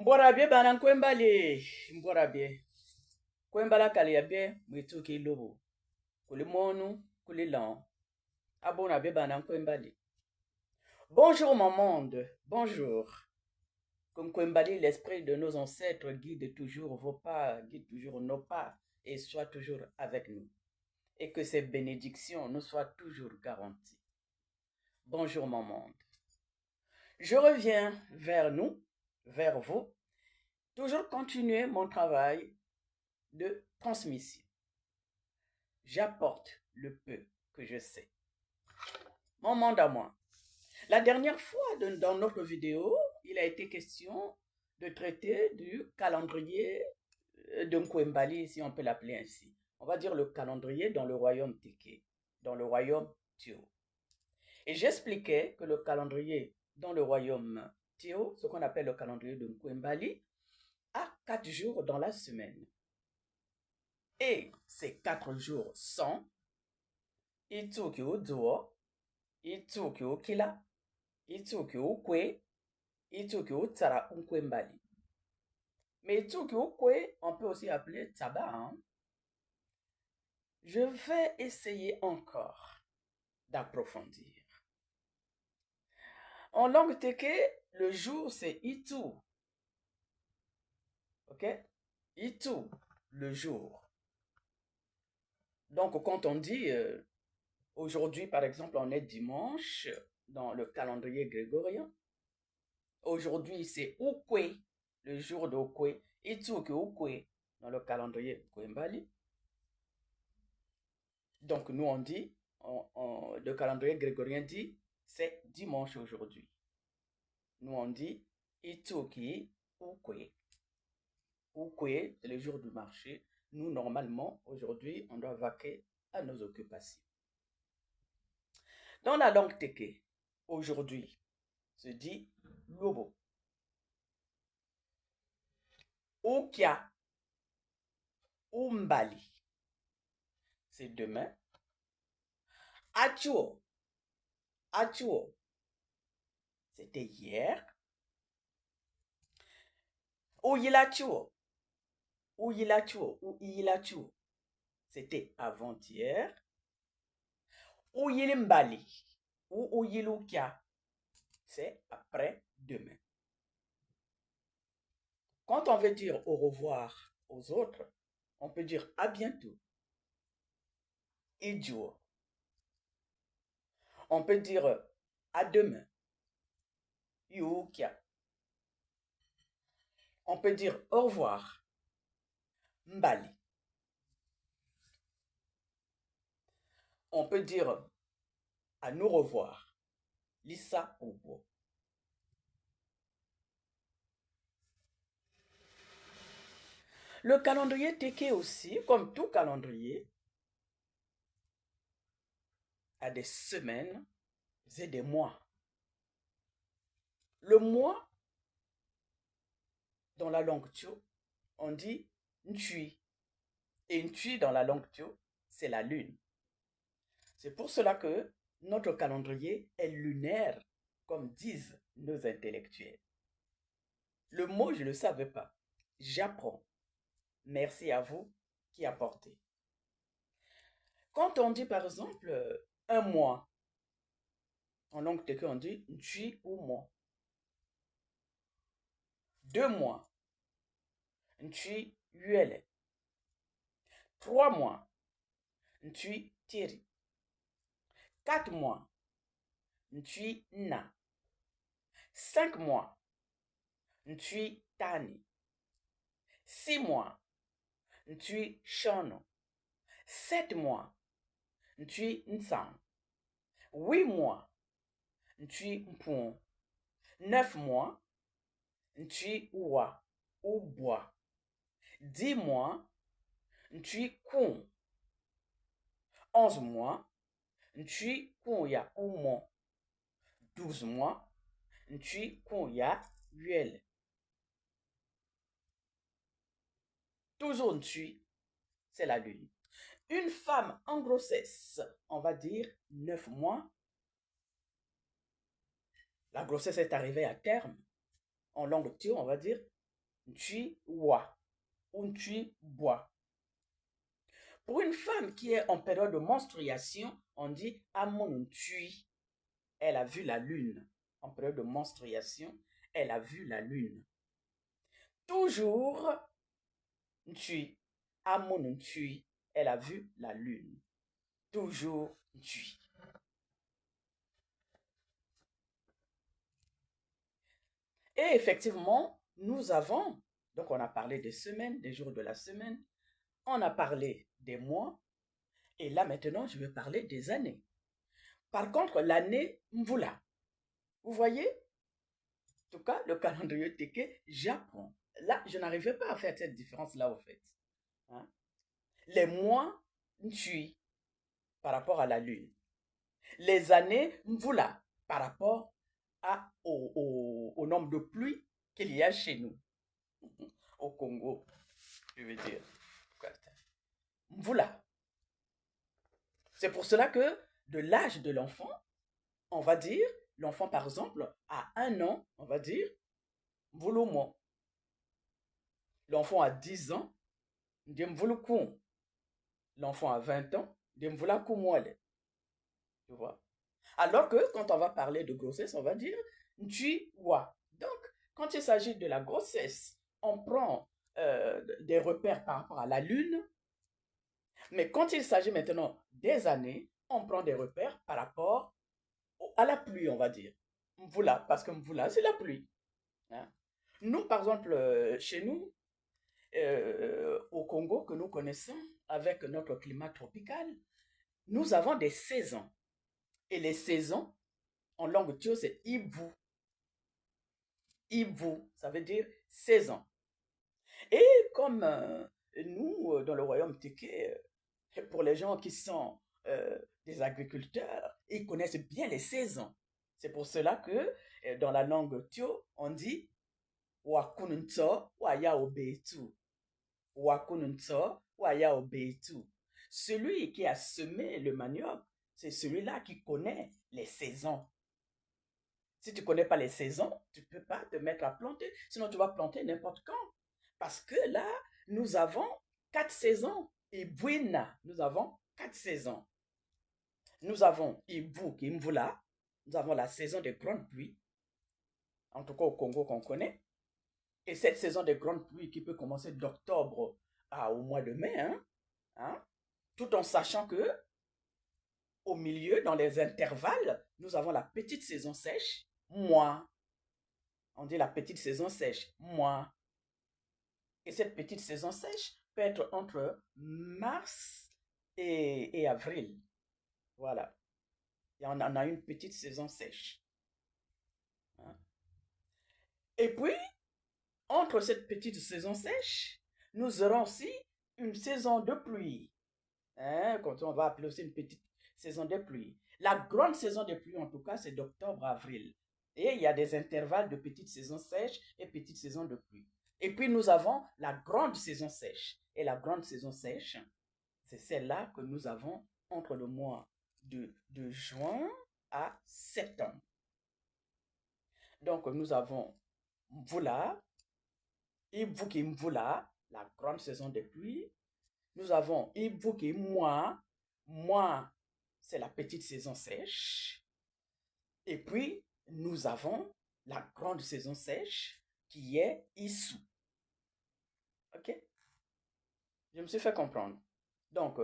Mborabie bana nkwembali mborabie kwembala kali ya bien mwitu ki lobo kuli monu kuli lan abona bie bana nkwembali. Bonjour mon monde, bonjour. Comme Kwembali, l'esprit de nos ancêtres guide toujours vos pas, guide toujours nos pas et soit toujours avec nous. Et que ces bénédictions nous soient toujours garanties. Bonjour mon monde. Je reviens vers nous, vers vous, toujours continuer mon travail de transmission. J'apporte le peu que je sais. Mon monde à moi. La dernière fois, dans notre vidéo, il a été question de traiter du calendrier de Nkwembali, si on peut l'appeler ainsi. On va dire le calendrier dans le royaume Teke, dans le royaume Tio. Et j'expliquais que le calendrier dans le royaume Tio, ce qu'on appelle le calendrier de Nkwembali, a 4 jours dans la semaine. Et ces 4 jours sont Itsuki Uduo, Itsuki Ukila, Itsuki Ukwe, Itsuki Utsara Nkwembali. Mais Itsuki Ukwe, on peut aussi appeler Tsaba. Hein? Je vais essayer encore d'approfondir. En langue teke, le jour c'est Itu. Ok? Itu, le jour. Donc quand on dit aujourd'hui par exemple on est dimanche dans le calendrier grégorien. Aujourd'hui c'est Ukwe, le jour d'Ukwe. Itsuki Ukwe dans le calendrier Kwembali. Donc nous on dit, le calendrier grégorien dit c'est dimanche aujourd'hui. Nous on dit Itsuki Ukwe. Ukwe, c'est le jour du marché. Nous, normalement, aujourd'hui, on doit vaquer à nos occupations. Dans la langue teke, aujourd'hui, se dit lobo. Ukia, umbali, c'est demain. Achuo, achuo, c'était hier. Uyilachuo, uyilachuo ou iyilachuo, c'était avant-hier. Uyilimbali ou uyilukia, c'est après-demain. Quand on veut dire au revoir aux autres, on peut dire à bientôt. Idiot. On peut dire à demain. Yukia. On peut dire au revoir. Mbali. On peut dire à nous revoir. Lisa Obo. Le calendrier teke aussi, comme tout calendrier, a des semaines et des mois. Le mois, dans la langue Tio, on dit Ntui. Et Ntui, dans la langue Tio, c'est la lune. C'est pour cela que notre calendrier est lunaire, comme disent nos intellectuels. Le mot, je ne le savais pas. J'apprends. Merci à vous qui apportez. Quand on dit par exemple un mois, en langue teke, on dit Ntui ou mois. 2 mois, Ntui yuele. 3 mois, Ntui tiri. 4 mois, Ntui na. 5 mois, Ntui tani. 6 mois, Ntui shono. 7 mois, Ntui nsan. 8 mois, Ntui mpon. 9 mois, Ntui uwa ou bois. 10 mois, Ntui kun. 11 mois, Ntui kun ya ou mon. 12 mois, Ntui kun ya yuel. Toujours Ntui, c'est la lune. Une femme en grossesse, on va dire 9 mois. La grossesse est arrivée à terme. En langue Tio, on va dire ntui wa ou ntui bois. Pour une femme qui est en période de menstruation, on dit amon ntui. Elle a vu la lune. En période de menstruation, elle a vu la lune. Toujours ntui. Amon ntui. Elle a vu la lune. Toujours ntui. Et effectivement, nous avons, donc on a parlé des semaines, des jours de la semaine, on a parlé des mois, et là maintenant je vais parler des années. Par contre, l'année Mvula, vous voyez, en tout cas, le calendrier Teke, j'apprends. Là, je n'arrivais pas à faire cette différence-là, au fait. Hein? Les mois Ntui par rapport à la lune. Les années Mvula par rapport au nombre de pluies qu'il y a chez nous. Au Congo, je veux dire. Mvula. C'est pour cela que de l'âge de l'enfant, on va dire, l'enfant par exemple, à 1 an, on va dire, Mvulumo. L'enfant a 10 ans, Ndemvulukum. L'enfant a 20 ans, Ndemvulakumwale. Tu vois? Alors que quand on va parler de grossesse, on va dire Ntui-wa. Donc, quand il s'agit de la grossesse, on prend des repères par rapport à la lune. Mais quand il s'agit maintenant des années, on prend des repères par rapport à la pluie, on va dire. Mvula, parce que Mvula, c'est la pluie. Hein? Nous, par exemple, chez nous, au Congo, que nous connaissons, avec notre climat tropical, nous avons des saisons. Et les saisons, en langue tio, c'est Ibu. Ibu, ça veut dire saison. Et comme nous, dans le royaume Téké, pour les gens qui sont des agriculteurs, ils connaissent bien les saisons. C'est pour cela que dans la langue tio, on dit Wakununto waya obetu. Wakununto waya obetu. Celui qui a semé le manioc, c'est celui-là qui connaît les saisons. Si tu ne connais pas les saisons, tu ne peux pas te mettre à planter. Sinon, tu vas planter n'importe quand. Parce que là, nous avons 4 saisons. Et Buina, nous avons 4 saisons. Nous avons Ibu qui Mvula. Nous avons la saison des grandes pluies. En tout cas au Congo qu'on connaît. Et cette saison des grandes pluies qui peut commencer d'octobre au mois de mai. Hein, tout en sachant que au milieu, dans les intervalles, nous avons la petite saison sèche. Moi. On dit la petite saison sèche. Moi. Et cette petite saison sèche peut être entre mars et avril. Voilà. Et on en a une petite saison sèche. Hein? Et puis, entre cette petite saison sèche, nous aurons aussi une saison de pluie. Hein? Quand on va appeler aussi une petite saison de pluie. La grande saison de pluie, en tout cas, c'est d'octobre à avril. Et il y a des intervalles de petites saisons sèches et petites saisons de pluie. Et puis nous avons la grande saison sèche. Et la grande saison sèche, c'est celle-là que nous avons entre le mois de juin à septembre. Donc nous avons Mvula, Ibuki Mvula, la grande saison des pluies. Nous avons Ibuki Moi. Moi, c'est la petite saison sèche. Et puis nous avons la grande saison sèche qui est Isu. Ok? Je me suis fait comprendre. Donc,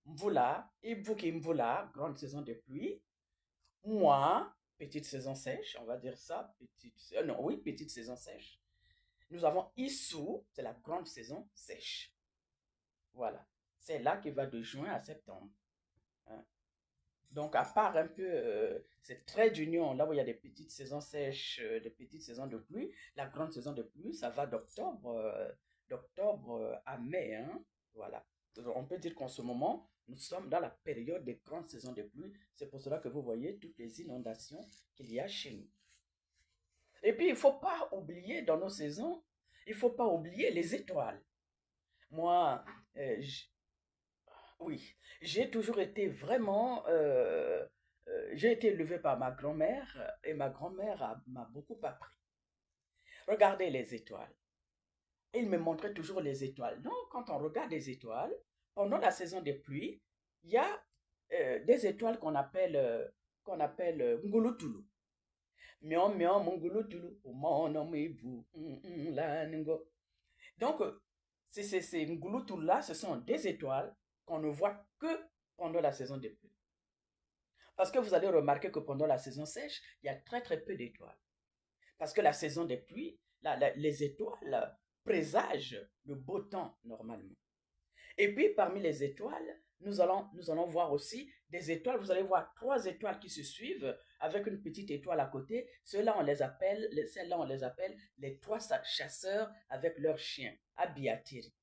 Mvula, Ibuki Mvula, grande saison de pluie. Moi, petite saison sèche, on va dire ça. Petite saison sèche. Nous avons Isu, c'est la grande saison sèche. Voilà. C'est là qui va de juin à septembre. Hein? Donc, à part un peu cette trait d'union, là où il y a des petites saisons sèches, des petites saisons de pluie, la grande saison de pluie, ça va d'octobre à mai. Hein? Voilà. On peut dire qu'en ce moment, nous sommes dans la période des grandes saisons de pluie. C'est pour cela que vous voyez toutes les inondations qu'il y a chez nous. Et puis, il ne faut pas oublier dans nos saisons, il ne faut pas oublier les étoiles. Moi, oui, j'ai toujours été vraiment... j'ai été élevé par ma grand-mère et ma grand-mère m'a beaucoup appris. regardez les étoiles. Et il me montrait toujours les étoiles. Donc, quand on regarde les étoiles, pendant la saison des pluies, il y a des étoiles qu'on appelle Ngulutulu. Mion, mion, Mungulutulu. Donc, ces Ngulutulu-là, ce sont des étoiles qu'on ne voit que pendant la saison des pluies. Parce que vous allez remarquer que pendant la saison sèche, il y a très très peu d'étoiles. Parce que la saison des pluies, les étoiles présagent le beau temps normalement. Et puis parmi les étoiles, nous allons voir aussi des étoiles. Vous allez voir 3 étoiles qui se suivent avec une petite étoile à côté. Celles-là, on les appelle les 3 chasseurs avec leurs chiens, Abiatiri.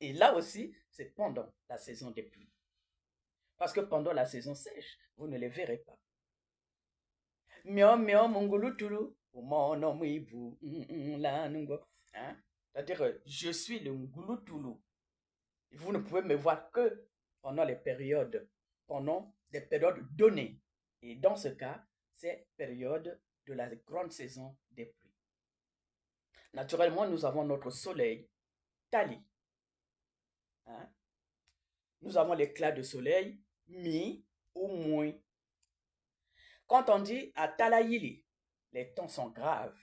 Et là aussi, c'est pendant la saison des pluies. Parce que pendant la saison sèche, vous ne les verrez pas. Mio mio mungulutulu, umono mwibu, lanungo. Hein? C'est-à-dire, je suis le ngulutulu. Vous ne pouvez me voir que pendant pendant des périodes données. Et dans ce cas, c'est période de la grande saison des pluies. Naturellement, nous avons notre soleil, Tali. Hein? Nous avons l'éclat de soleil, mi ou moins. Quand on dit à Talayili, les temps sont graves.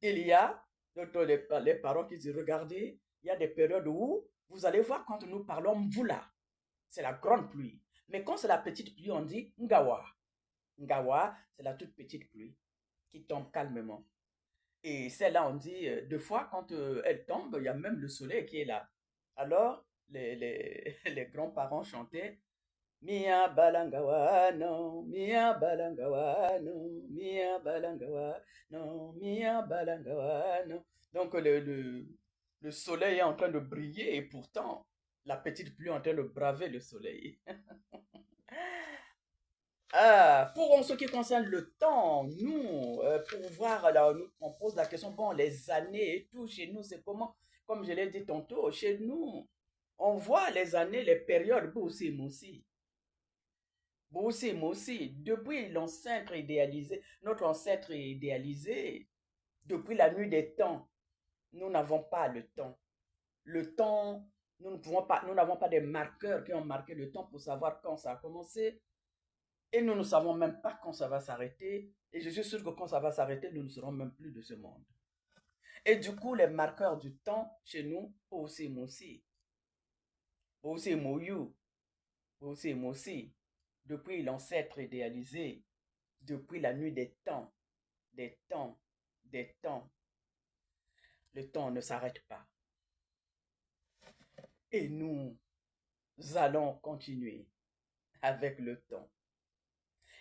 Il y a, les parents qui disent, regardez, il y a des périodes où vous allez voir quand nous parlons Mvula, c'est la grande pluie. Mais quand c'est la petite pluie, on dit Ngawa. Ngawa, c'est la toute petite pluie qui tombe calmement. Et celle-là, on dit, deux fois, quand elle tombe, il y a même le soleil qui est là. Alors, les grands-parents chantaient Mia balangawa no, mia balangawa no, mia balangawa no, mia balangawa no. Donc le soleil est en train de briller et pourtant la petite pluie est en train de braver le soleil. Pour ce qui concerne le temps, nous, pour voir, alors, on pose la question, bon, les années et tout, chez nous, c'est comment? Comme je l'ai dit tantôt, chez nous, on voit les années, les périodes, aussi, aussi. Aussi, depuis l'ancêtre idéalisé, notre ancêtre idéalisé, depuis la nuit des temps, nous n'avons pas le temps. Le temps, nous n'avons pas des marqueurs qui ont marqué le temps pour savoir quand ça a commencé. Et nous ne savons même pas quand ça va s'arrêter. Et je suis sûr que quand ça va s'arrêter, nous ne serons même plus de ce monde. Et du coup, les marqueurs du temps chez nous, aussi, aussi, depuis l'ancêtre idéalisé, depuis la nuit des temps, des temps, des temps, le temps ne s'arrête pas. Et nous allons continuer avec le temps.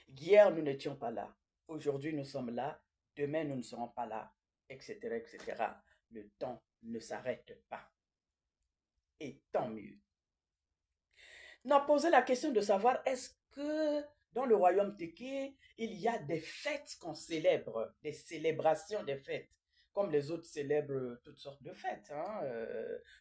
Hier, nous n'étions pas là. Aujourd'hui, nous sommes là. Demain, nous ne serons pas là, etc., etc. Le temps ne s'arrête pas. Et tant mieux. On a posé la question de savoir est-ce que dans le royaume Téké, il y a des fêtes qu'on célèbre, des célébrations des fêtes, comme les autres célèbrent toutes sortes de fêtes. Hein.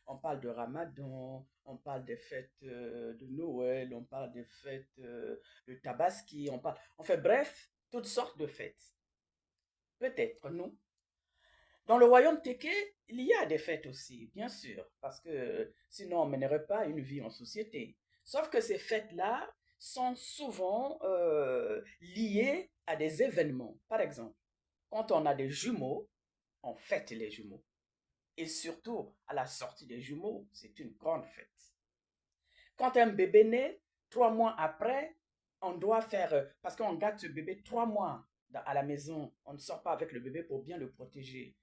On parle de Ramadan, on parle des fêtes de Noël, on parle des fêtes de Tabaski, on fait bref, toutes sortes de fêtes. Peut-être, nous. Dans le royaume Téké, il y a des fêtes aussi, bien sûr, parce que sinon on ne mènerait pas une vie en société. Sauf que ces fêtes-là sont souvent liées à des événements. Par exemple, quand on a des jumeaux, on fête les jumeaux. Et surtout, à la sortie des jumeaux, c'est une grande fête. Quand un bébé naît, 3 mois après, on doit faire, parce qu'on garde ce bébé 3 mois à la maison, on ne sort pas avec le bébé pour bien le protéger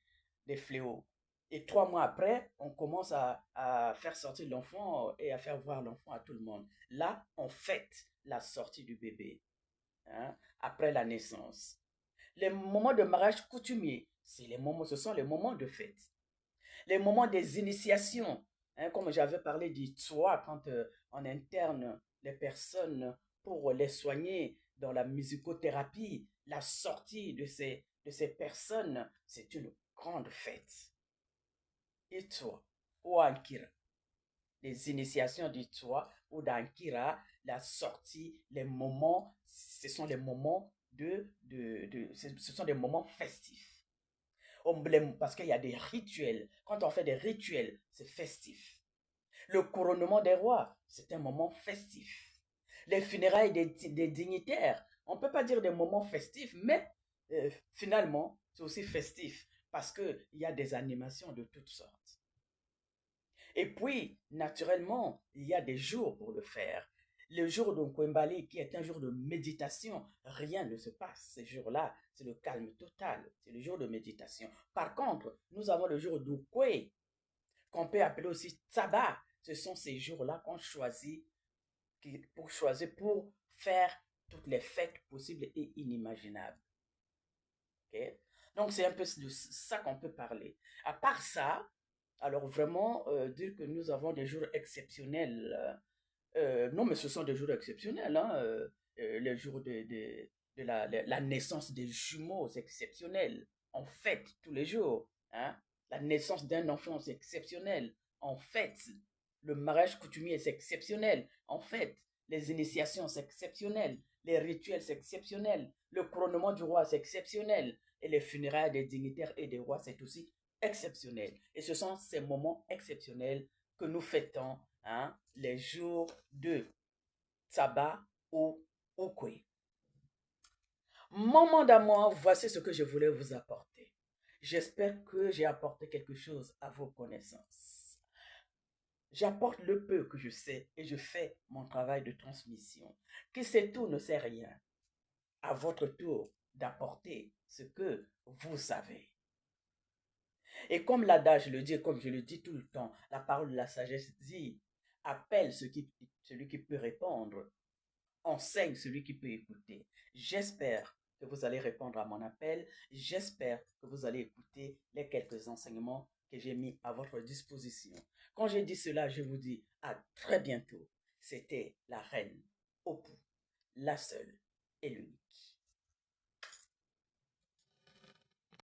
des fléaux. Et 3 mois après, on commence à faire sortir l'enfant et à faire voir l'enfant à tout le monde. Là, on fête la sortie du bébé, hein, après la naissance. Les moments de mariage coutumier, ce sont les moments de fête. Les moments des initiations, hein, comme j'avais parlé du Tsoa, quand on interne les personnes pour les soigner dans la musicothérapie, la sortie de ces personnes, c'est une grande fête. Itwa ou Ankira. Les initiations d'Itwa ou d'Ankira, la sortie, les moments, ce sont les moments ce sont des moments festifs. Parce qu'il y a des rituels. Quand on fait des rituels, c'est festif. Le couronnement des rois, c'est un moment festif. Les funérailles des dignitaires, on ne peut pas dire des moments festifs, mais finalement, c'est aussi festif parce qu'il y a des animations de toutes sortes. Et puis, naturellement, il y a des jours pour le faire. Le jour de Kwembali, qui est un jour de méditation, rien ne se passe. Ces jours-là, c'est le calme total. C'est le jour de méditation. Par contre, nous avons le jour d'Ukwe, qu'on peut appeler aussi Tsaba. Ce sont ces jours-là qu'on choisit pour faire toutes les fêtes possibles et inimaginables. Okay? Donc, c'est un peu de ça qu'on peut parler. À part ça, alors vraiment, dire que nous avons des jours exceptionnels, non, mais ce sont des jours exceptionnels, hein, les jours de la naissance des jumeaux, c'est exceptionnel. On fête tous les jours, hein. La naissance d'un enfant, c'est exceptionnel. On fête. Le mariage coutumier, c'est exceptionnel. En fait, les initiations, c'est exceptionnel. Les rituels, c'est exceptionnel. Le couronnement du roi, c'est exceptionnel. Et les funérailles des dignitaires et des rois, c'est aussi exceptionnel. Et ce sont ces moments exceptionnels que nous fêtons, hein, les jours de Tsaba ou Ukwe. Moment d'amour, voici ce que je voulais vous apporter. J'espère que j'ai apporté quelque chose à vos connaissances. J'apporte le peu que je sais et je fais mon travail de transmission. Qui sait tout ne sait rien. À votre tour d'apporter ce que vous savez. Et comme l'adage le dit, comme je le dis tout le temps, la parole de la sagesse dit, appelle celui qui peut répondre, enseigne celui qui peut écouter. J'espère que vous allez répondre à mon appel. J'espère que vous allez écouter les quelques enseignements que j'ai mis à votre disposition. Quand j'ai dit cela, je vous dis à très bientôt. C'était la reine Opu, la seule et l'unique.